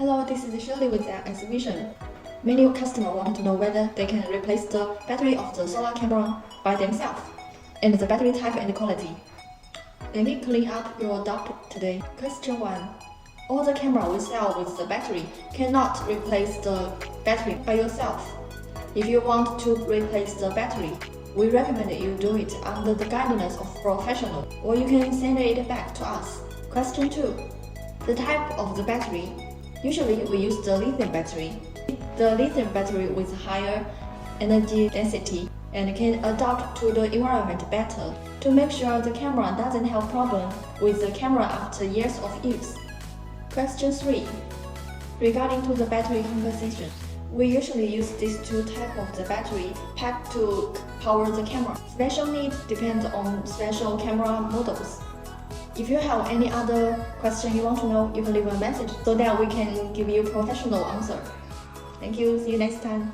Hello, this is Shirley with X Vision. Many customers want to know whether they can replace the battery of the solar camera by themselves, and the battery type and quality. Let me clean up your doubt today. Question 1. All the camera we sell with the battery cannot replace the battery by yourself. If you want to replace the battery, we recommend you do it under the guidance of professional, or you can send it back to us. Question 2. The type of the battery. Usually we use the lithium battery. The lithium battery with higher energy density and can adapt to the environment better to make sure the camera doesn't have problem with the camera after years of use. Question 3. Regarding to the battery composition, we usually use these two types of the battery pack to power the camera. Special need depends on special camera models. If you have any other question you want to know, you can leave a message so that we can give you professional answer. Thank you. See you next time.